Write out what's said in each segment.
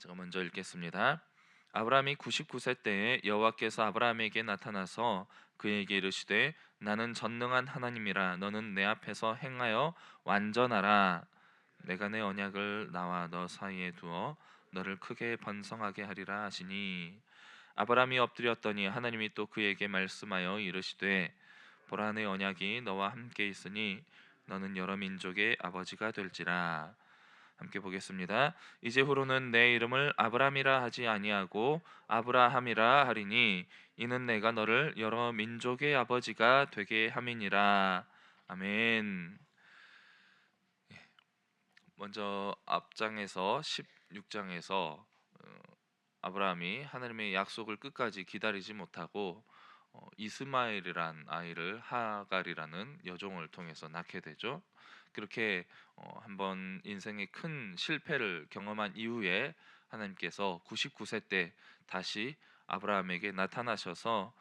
제가 먼저 읽겠습니다. 아브라함이 99세 때에 여호와께서 아브라함에게 나타나서 그에게 이르시되 나는 전능한 하나님이라 너는 내 앞에서 행하여 완전하라. 내가 내 언약을 나와 너 사이에 두어 너를 크게 번성하게 하리라 하시니 아브라함이 엎드렸더니 하나님이 또 그에게 말씀하여 이르시되 보라 내 언약이 너와 함께 있으니 너는 여러 민족의 아버지가 될지라. 함께 보겠습니다. 이제후로는 내 이름을 아브람이라 하지 아니하고 아브라함이라 하리니 이는 내가 너를 여러 민족의 아버지가 되게 함이니라. 아멘. 먼저 앞장에서 16장에서 아브라함이 하나님의 약속을 끝까지 기다리지 못하고 이스마엘이란 아이를 하갈이라는 여종을 통해서 낳게 되죠. 그렇게 한번 인생의 큰 실패를 경험한 이후에 하나님께서 99세 때 다시 아브라함에게 나타나셔서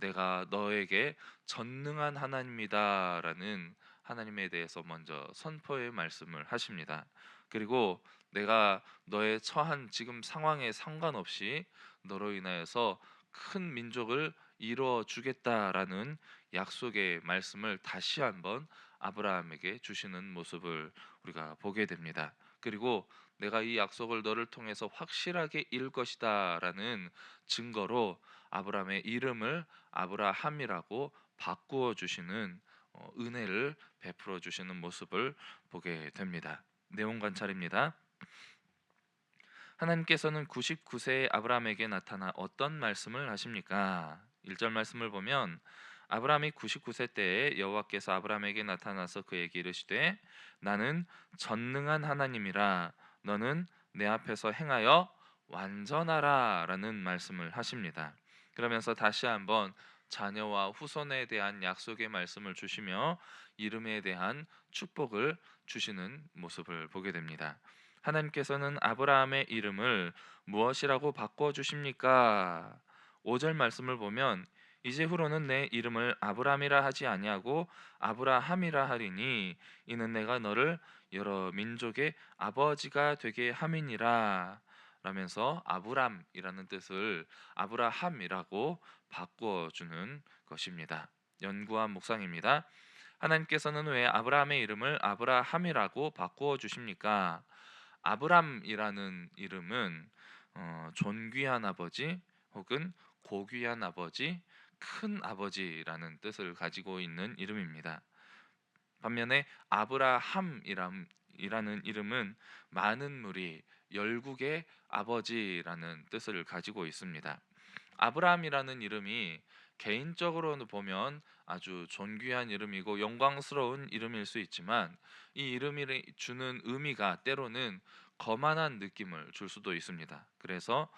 내가 너에게 전능한 하나님이다라는 하나님에 대해서 먼저 선포의 말씀을 하십니다. 그리고 내가 너의 처한 지금 상황에 상관없이 너로 인하여서 큰 민족을 이루어 주겠다라는 약속의 말씀을 다시 한번 아브라함에게 주시는 모습을 우리가 보게 됩니다. 그리고 내가 이 약속을 너를 통해서 확실하게 이룰 것이다라는 증거로 아브라함의 이름을 아브라함이라고 바꾸어 주시는 은혜를 베풀어 주시는 모습을 보게 됩니다. 내용 관찰입니다. 하나님께서는 99세의 아브라함에게 나타나 어떤 말씀을 하십니까? 1절 말씀을 보면 아브라함이 99세 때에 여호와께서 아브라함에게 나타나서 그에게 이르시되 나는 전능한 하나님이라 너는 내 앞에서 행하여 완전하라 라는 말씀을 하십니다. 그러면서 다시 한번 자녀와 후손에 대한 약속의 말씀을 주시며 이름에 대한 축복을 주시는 모습을 보게 됩니다. 하나님께서는 아브라함의 이름을 무엇이라고 바꿔 주십니까? 5절 말씀을 보면 이제후로는 내 이름을 아브람이라 하지 아니하고 아브라함이라 하리니 이는 내가 너를 여러 민족의 아버지가 되게 함이니라 라면서 아브람이라는 뜻을 아브라함이라고 바꾸어 주는 것입니다. 연구한 묵상입니다. 하나님께서는 왜 아브라함의 이름을 아브라함이라고 바꾸어 주십니까? 아브람이라는 이름은 존귀한 아버지 혹은 고귀한 아버지, 큰 아버지라는 뜻을 가지고 있는 이름입니다. 반면에 아브라함이라는 이름은 많은 무리, 열국의 아버지라는 뜻을 가지고 있습니다. 아브라함이라는 이름이 개인적으로는 보면 아주 존귀한 이름이고 영광스러운 이름일 수 있지만 이 이름이 주는 의미가 때로는 거만한 느낌을 줄 수도 있습니다. 그래서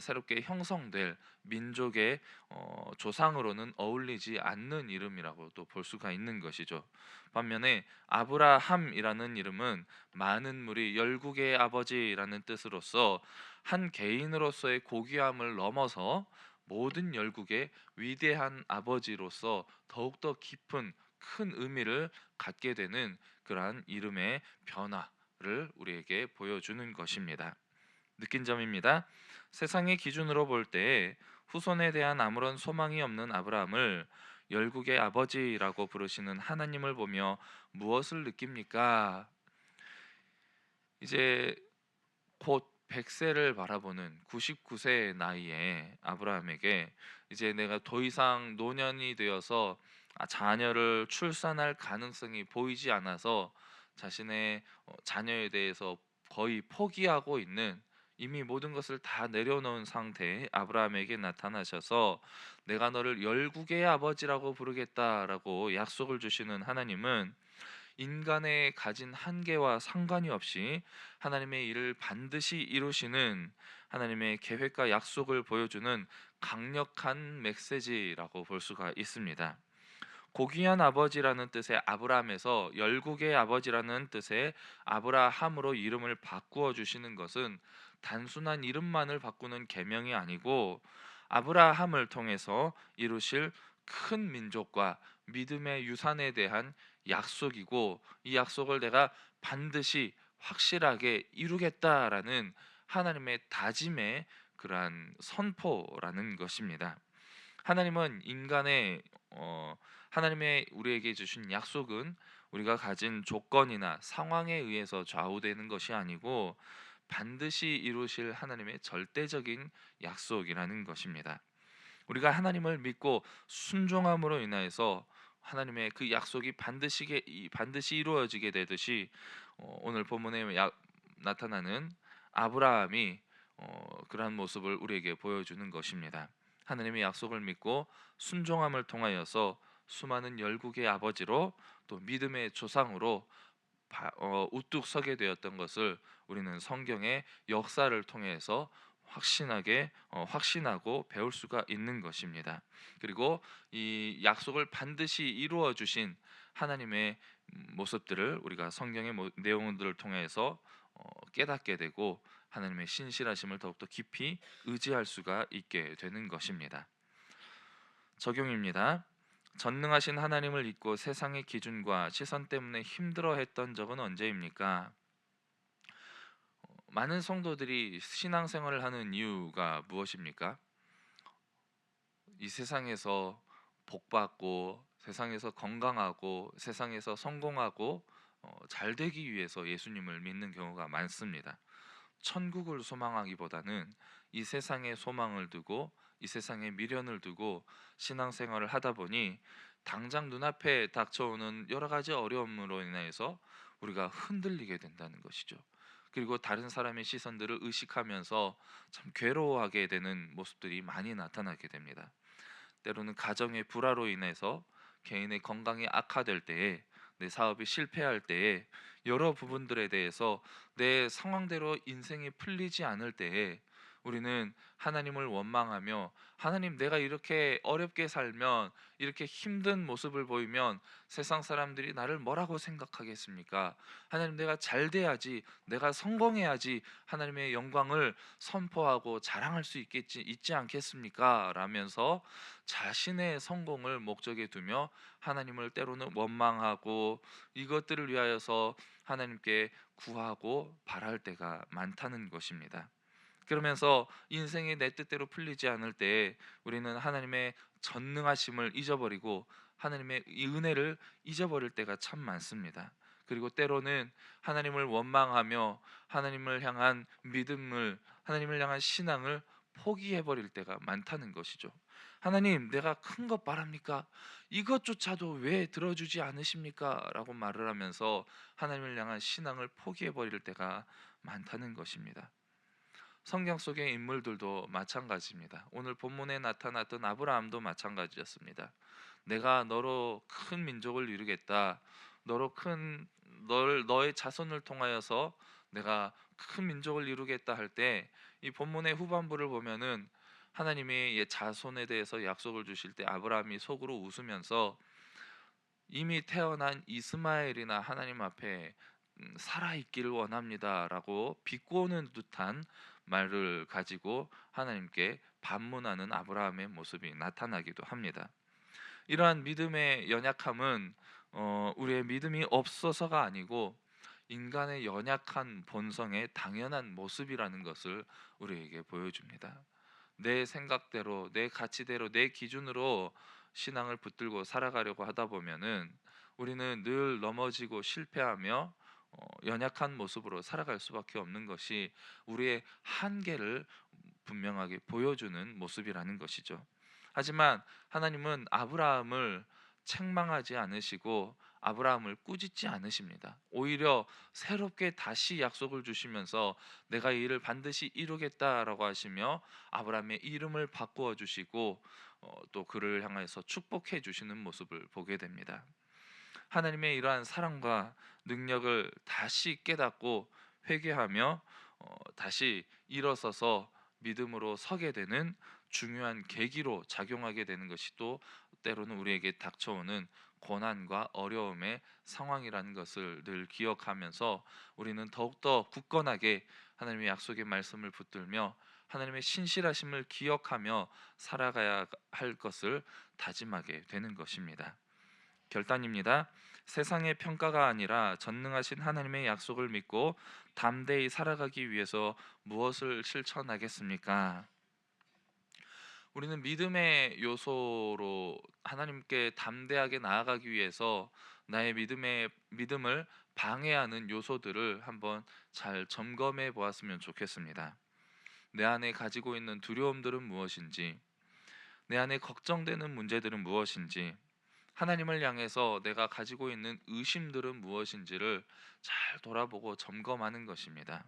새롭게 형성될 민족의 조상으로는 어울리지 않는 이름이라고도 볼 수가 있는 것이죠. 반면에 아브라함이라는 이름은 많은 무리 열국의 아버지라는 뜻으로서 한 개인으로서의 고귀함을 넘어서 모든 열국의 위대한 아버지로서 더욱더 깊은 큰 의미를 갖게 되는 그러한 이름의 변화를 우리에게 보여주는 것입니다. 느낀 점입니다. 세상의 기준으로 볼 때 후손에 대한 아무런 소망이 없는 아브라함을 열국의 아버지라고 부르시는 하나님을 보며 무엇을 느낍니까? 이제 곧 100세를 바라보는 99세의 나이에 아브라함에게 이제 내가 더 이상 노년이 되어서 자녀를 출산할 가능성이 보이지 않아서 자신의 자녀에 대해서 거의 포기하고 있는 이미 모든 것을 다 내려놓은 상태의 아브라함에게 나타나셔서 내가 너를 열국의 아버지라고 부르겠다라고 약속을 주시는 하나님은 인간의 가진 한계와 상관이 없이 하나님의 일을 반드시 이루시는 하나님의 계획과 약속을 보여주는 강력한 메시지라고 볼 수가 있습니다. 고귀한 아버지라는 뜻의 아브라함에서 열국의 아버지라는 뜻의 아브라함으로 이름을 바꾸어 주시는 것은 단순한 이름만을 바꾸는 계명이 아니고 아브라함을 통해서 이루실 큰 민족과 믿음의 유산에 대한 약속이고 이 약속을 내가 반드시 확실하게 이루겠다라는 하나님의 다짐의 그러한 선포라는 것입니다. 하나님은 인간의 하나님의 우리에게 주신 약속은 우리가 가진 조건이나 상황에 의해서 좌우되는 것이 아니고 반드시 이루실 하나님의 절대적인 약속이라는 것입니다. 우리가 하나님을 믿고 순종함으로 인하여서 하나님의 그 약속이 반드시 이루어지게 되듯이 오늘 본문에 나타나는 아브라함이 그러한 모습을 우리에게 보여주는 것입니다. 하나님의 약속을 믿고 순종함을 통하여서 수많은 열국의 아버지로 또 믿음의 조상으로 우뚝 서게 되었던 것을 우리는 성경의 역사를 통해서 확신하고 배울 수가 있는 것입니다. 그리고 이 약속을 반드시 이루어 주신 하나님의 모습들을 우리가 성경의 내용들을 통해서 깨닫게 되고 하나님의 신실하심을 더욱더 깊이 의지할 수가 있게 되는 것입니다. 적용입니다. 전능하신 하나님을 잊고 세상의 기준과 시선 때문에 힘들어했던 적은 언제입니까? 많은 성도들이 신앙생활을 하는 이유가 무엇입니까? 이 세상에서 복받고 세상에서 건강하고 세상에서 성공하고 잘 되기 위해서 예수님을 믿는 경우가 많습니다. 천국을 소망하기보다는 이 세상의 소망을 두고 이 세상의 미련을 두고 신앙생활을 하다 보니 당장 눈앞에 닥쳐오는 여러 가지 어려움으로 인해서 우리가 흔들리게 된다는 것이죠. 그리고 다른 사람의 시선들을 의식하면서 참 괴로워하게 되는 모습들이 많이 나타나게 됩니다. 때로는 가정의 불화로 인해서 개인의 건강이 악화될 때에, 내 사업이 실패할 때에, 여러 부분들에 대해서 내 상황대로 인생이 풀리지 않을 때에 우리는 하나님을 원망하며, 하나님, 내가 이렇게 어렵게 살면, 이렇게 힘든 모습을 보이면 세상 사람들이 나를 뭐라고 생각하겠습니까? 하나님, 내가 잘 돼야지, 내가 성공해야지 하나님의 영광을 선포하고 자랑할 수 있지 않겠습니까? 라면서 자신의 성공을 목적에 두며 하나님을 때로는 원망하고 이것들을 위하여서 하나님께 구하고 바랄 때가 많다는 것입니다. 그러면서 인생이 내 뜻대로 풀리지 않을 때 우리는 하나님의 전능하심을 잊어버리고 하나님의 이 은혜를 잊어버릴 때가 참 많습니다. 그리고 때로는 하나님을 원망하며 하나님을 향한 믿음을, 하나님을 향한 신앙을 포기해버릴 때가 많다는 것이죠. 하나님, 내가 큰 것 바랍니까? 이것조차도 왜 들어주지 않으십니까? 라고 말을 하면서 하나님을 향한 신앙을 포기해버릴 때가 많다는 것입니다. 성경 속의 인물들도 마찬가지입니다. 오늘 본문에 나타났던 아브라함도 마찬가지였습니다. 내가 너로 큰 민족을 이루겠다. 너의 자손을 통하여서 내가 큰 민족을 이루겠다 할 때, 이 본문의 후반부를 보면은 하나님이 자손에 대해서 약속을 주실 때 아브라함이 속으로 웃으면서 이미 태어난 이스마엘이나 하나님 앞에 살아있기를 원합니다라고 비꼬는 듯한 말을 가지고 하나님께 반문하는 아브라함의 모습이 나타나기도 합니다. 이러한 믿음의 연약함은 우리의 믿음이 없어서가 아니고 인간의 연약한 본성의 당연한 모습이라는 것을 우리에게 보여줍니다. 내 생각대로, 내 가치대로, 내 기준으로 신앙을 붙들고 살아가려고 하다 보면은 우리는 늘 넘어지고 실패하며 연약한 모습으로 살아갈 수밖에 없는 것이 우리의 한계를 분명하게 보여주는 모습이라는 것이죠. 하지만 하나님은 아브라함을 책망하지 않으시고 아브라함을 꾸짖지 않으십니다. 오히려 새롭게 다시 약속을 주시면서 내가 이 일을 반드시 이루겠다라고 하시며 아브라함의 이름을 바꾸어 주시고 또 그를 향해서 축복해 주시는 모습을 보게 됩니다. 하나님의 이러한 사랑과 능력을 다시 깨닫고 회개하며 다시 일어서서 믿음으로 서게 되는 중요한 계기로 작용하게 되는 것이 또 때로는 우리에게 닥쳐오는 고난과 어려움의 상황이라는 것을 늘 기억하면서 우리는 더욱더 굳건하게 하나님의 약속의 말씀을 붙들며 하나님의 신실하심을 기억하며 살아가야 할 것을 다짐하게 되는 것입니다. 결단입니다. 세상의 평가가 아니라 전능하신 하나님의 약속을 믿고 담대히 살아가기 위해서 무엇을 실천하겠습니까? 우리는 믿음의 요소로 하나님께 담대하게 나아가기 위해서 나의 믿음을 방해하는 요소들을 한번 잘 점검해 보았으면 좋겠습니다. 내 안에 가지고 있는 두려움들은 무엇인지, 내 안에 걱정되는 문제들은 무엇인지, 하나님을 향해서 내가 가지고 있는 의심들은 무엇인지를 잘 돌아보고 점검하는 것입니다.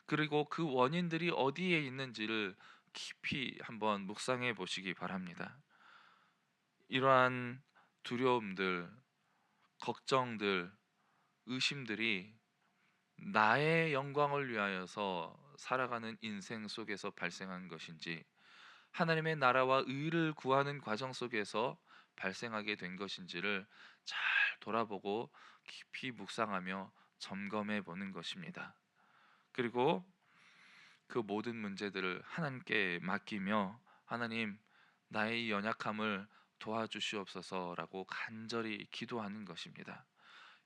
그리고 그 원인들이 어디에 있는지를 깊이 한번 묵상해 보시기 바랍니다. 이러한 두려움들, 걱정들, 의심들이 나의 영광을 위하여서 살아가는 인생 속에서 발생한 것인지, 하나님의 나라와 의를 구하는 과정 속에서 발생하게 된 것인지를 잘 돌아보고 깊이 묵상하며 점검해 보는 것입니다. 그리고 그 모든 문제들을 하나님께 맡기며 하나님, 나의 연약함을 도와주시옵소서라고 간절히 기도하는 것입니다.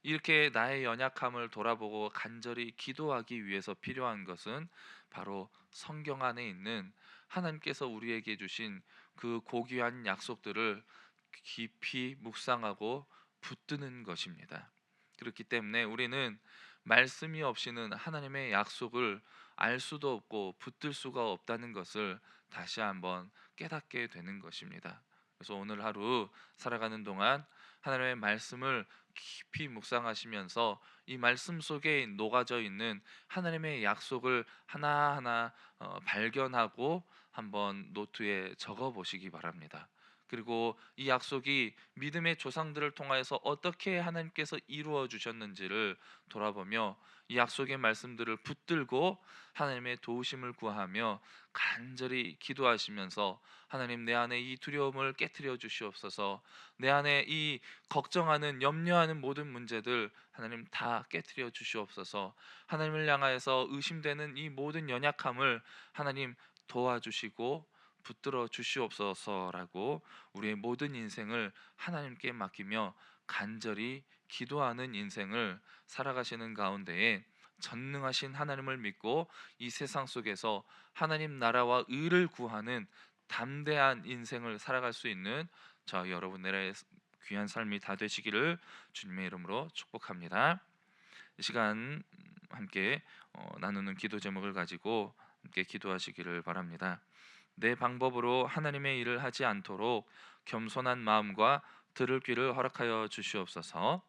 이렇게 나의 연약함을 돌아보고 간절히 기도하기 위해서 필요한 것은 바로 성경 안에 있는 하나님께서 우리에게 주신 그 고귀한 약속들을 깊이 묵상하고 붙드는 것입니다. 그렇기 때문에 우리는 말씀이 없이는 하나님의 약속을 알 수도 없고 붙들 수가 없다는 것을 다시 한번 깨닫게 되는 것입니다. 그래서 오늘 하루 살아가는 동안 하나님의 말씀을 깊이 묵상하시면서 이 말씀 속에 녹아져 있는 하나님의 약속을 하나하나 발견하고 한번 노트에 적어 보시기 바랍니다. 그리고 이 약속이 믿음의 조상들을 통하여서 어떻게 하나님께서 이루어 주셨는지를 돌아보며 이 약속의 말씀들을 붙들고 하나님의 도우심을 구하며 간절히 기도하시면서 하나님, 내 안에 이 두려움을 깨트려 주시옵소서. 내 안에 이 걱정하는 염려하는 모든 문제들 하나님 다 깨트려 주시옵소서. 하나님을 향하여서 의심되는 이 모든 연약함을 하나님 도와주시고 붙들어 주시옵소서라고 우리의 모든 인생을 하나님께 맡기며 간절히 기도하는 인생을 살아가시는 가운데에 전능하신 하나님을 믿고 이 세상 속에서 하나님 나라와 의를 구하는 담대한 인생을 살아갈 수 있는 저 여러분들의 귀한 삶이 다 되시기를 주님의 이름으로 축복합니다. 이 시간 함께 나누는 기도 제목을 가지고 함께 기도하시기를 바랍니다. 내 방법으로 하나님의 일을 하지 않도록 겸손한 마음과 들을 귀를 허락하여 주시옵소서.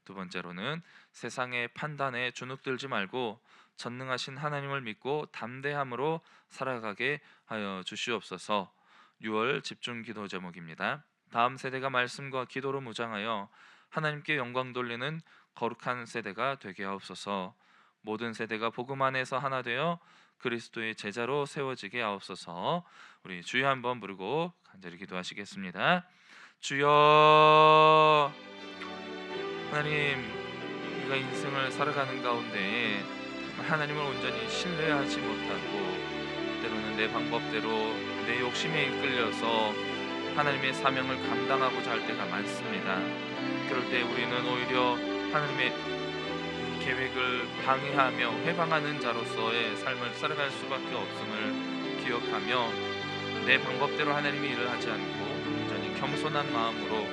두 번째로는 세상의 판단에 주눅들지 말고 전능하신 하나님을 믿고 담대함으로 살아가게 하여 주시옵소서. 6월 집중 기도 제목입니다. 다음 세대가 말씀과 기도로 무장하여 하나님께 영광 돌리는 거룩한 세대가 되게 하옵소서. 모든 세대가 복음 안에서 하나 되어 그리스도의 제자로 세워지게 하옵소서. 우리 주여 한번 부르고 간절히 기도하시겠습니다. 주여, 하나님, 우리가 인생을 살아가는 가운데 하나님을 온전히 신뢰하지 못하고 때로는 내 방법대로 내 욕심에 이끌려서 하나님의 사명을 감당하고자 할 때가 많습니다. 그럴 때 우리는 오히려 하나님의 계획을 방해하며 회방하는 자로서의 삶을 살아갈 수밖에 없음을 기억하며 내 방법대로 하나님의 일을 하지 않고 온전히 겸손한 마음으로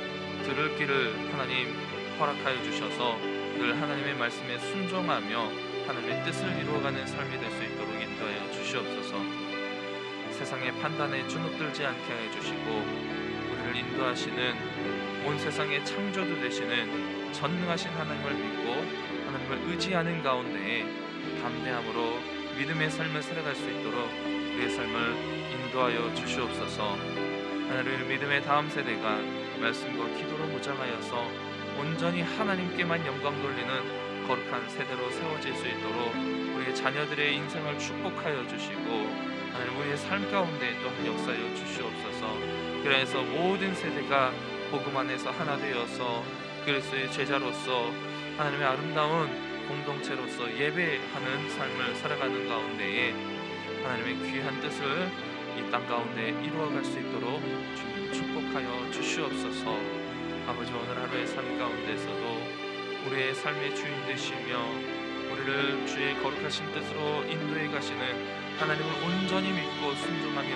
들을 길을 하나님 허락하여 주셔서 늘 하나님의 말씀에 순종하며 하나님의 뜻을 이루어가는 삶이 될 수 있도록 인도하여 주시옵소서. 세상의 판단에 주눅들지 않게 해 주시고 우리를 인도하시는 온 세상의 창조주 되시는 전능하신 하나님을 믿고 하나님을 의지하는 가운데 담대함으로 믿음의 삶을 살아갈 수 있도록 우리의 삶을 인도하여 주시옵소서. 하나님, 믿음의 다음 세대가 말씀과 기도로 무장하여서 온전히 하나님께만 영광 돌리는 거룩한 세대로 세워질 수 있도록 우리의 자녀들의 인생을 축복하여 주시고 하나님, 우리의 삶 가운데 또한 역사하여 주시옵소서. 그래서 모든 세대가 복음 안에서 하나 되어서 그리스도의 제자로서 하나님의 아름다운 공동체로서 예배하는 삶을 살아가는 가운데에 하나님의 귀한 뜻을 이 땅 가운데 이루어갈 수 있도록 주님 축복하여 주시옵소서. 아버지, 오늘 하루의 삶 가운데서도 우리의 삶의 주인 되시며 우리를 주의 거룩하신 뜻으로 인도해 가시는 하나님을 온전히 믿고 순종하며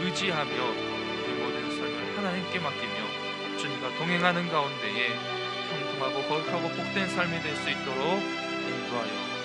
의지하며 우리 모든 삶을 하나님께 맡기며 주님과 동행하는 가운데에 형통하고 거룩하고 복된 삶이 될 수 있도록 인도하여